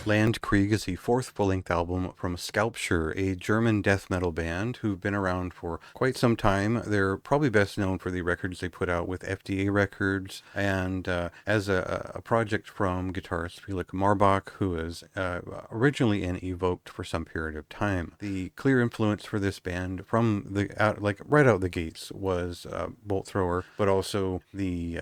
Landkrieg is the fourth full-length album from Scalpture, a German death metal band who've been around for quite some time. They're probably best known for the records they put out with FDA Records, and as a project from guitarist Felix Marbach, who was originally in Evoked for some period of time. The clear influence for this band from right out the gates was Bolt Thrower, but also the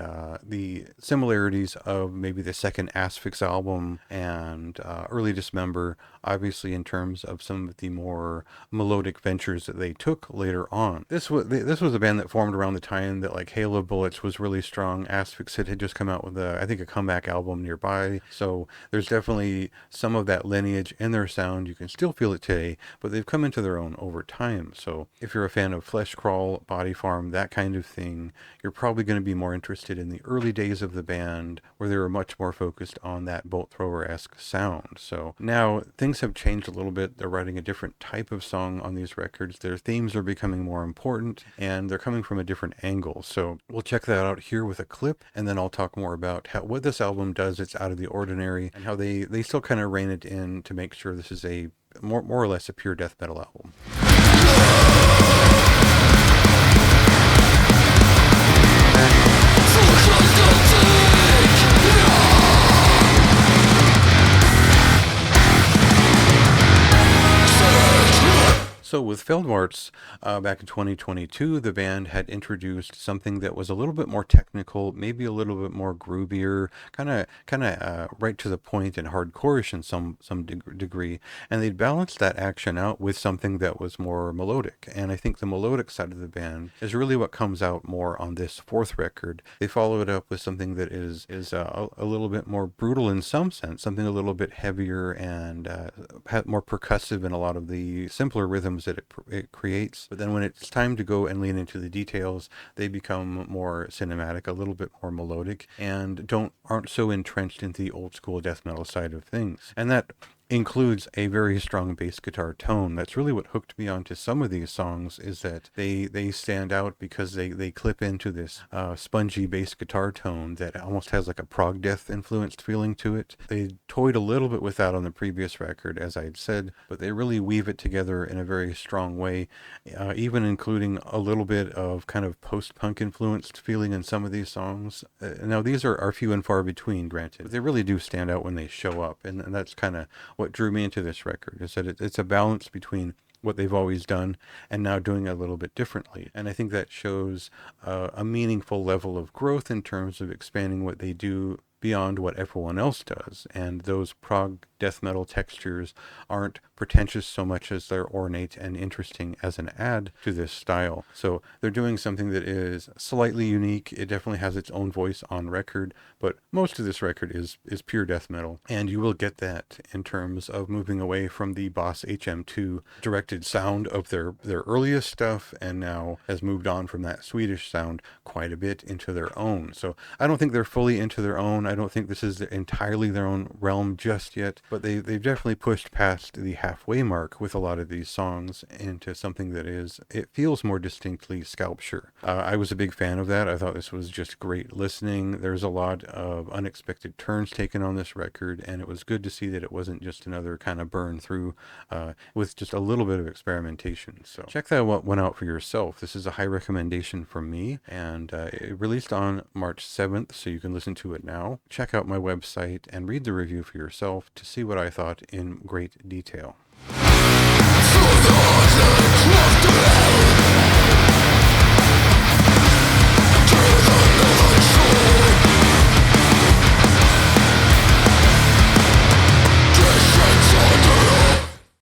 similarities of maybe the second Asphyx album and early Dismember, obviously in terms of some of the more melodic ventures that they took later on. This was a band that formed around the time that like Hail of Bullets was really strong. Asphyx had just come out with I think a comeback album nearby, so there's definitely some of that lineage in their sound. You can still feel it today, but they've come into their own over time. So if you're a fan of Flesh Crawl, Body Farm, that kind of thing, you're probably going to be more interested in the early days of the band, where they were much more focused on that Bolt Thrower-esque sound. So now things have changed a little bit. They're writing a different type of song on these records. Their themes are becoming more important, and they're coming from a different angle. So we'll check that out here with a clip, and then I'll talk more about what this album does. It's out of the ordinary, and how they still kind of rein it in to make sure this is a more or less a pure death metal album. So with Feldmarts, back in 2022, the band had introduced something that was a little bit more technical, maybe a little bit more groovier, kind of right to the point and hardcore-ish in some degree, and they'd balanced that action out with something that was more melodic. And I think the melodic side of the band is really what comes out more on this fourth record. They follow it up with something that is a little bit more brutal in some sense, something a little bit heavier and more percussive in a lot of the simpler rhythms that it creates. But then when it's time to go and lean into the details, they become more cinematic, a little bit more melodic, and aren't so entrenched into the old school death metal side of things. And that includes a very strong bass guitar tone. That's really what hooked me onto some of these songs, is that they stand out because they clip into this spongy bass guitar tone that almost has like a prog death influenced feeling to it. They toyed a little bit with that on the previous record, as I had said, but they really weave it together in a very strong way, even including a little bit of kind of post-punk influenced feeling in some of these songs. Now these are few and far between, granted, but they really do stand out when they show up, and that's kind of what drew me into this record, is that it's a balance between what they've always done and now doing it a little bit differently. And I think that shows a meaningful level of growth in terms of expanding what they do beyond what everyone else does. And those prog death metal textures aren't pretentious so much as they're ornate and interesting as an add to this style. So they're doing something that is slightly unique. It definitely has its own voice on record, but most of this record is pure death metal. And you will get that in terms of moving away from the Boss HM2 directed sound of their earliest stuff, and now has moved on from that Swedish sound quite a bit into their own. So I don't think they're fully into their own. I don't think this is entirely their own realm just yet, but they've definitely pushed past the halfway mark with a lot of these songs into something that it feels more distinctly Scalpture. I was a big fan of that. I thought this was just great listening. There's a lot of unexpected turns taken on this record, and it was good to see that it wasn't just another kind of burn through with just a little bit of experimentation. So check that one out for yourself. This is a high recommendation from me, and it released on March 7th, so you can listen to it now. Check out my website and read the review for yourself to see what I thought in great detail.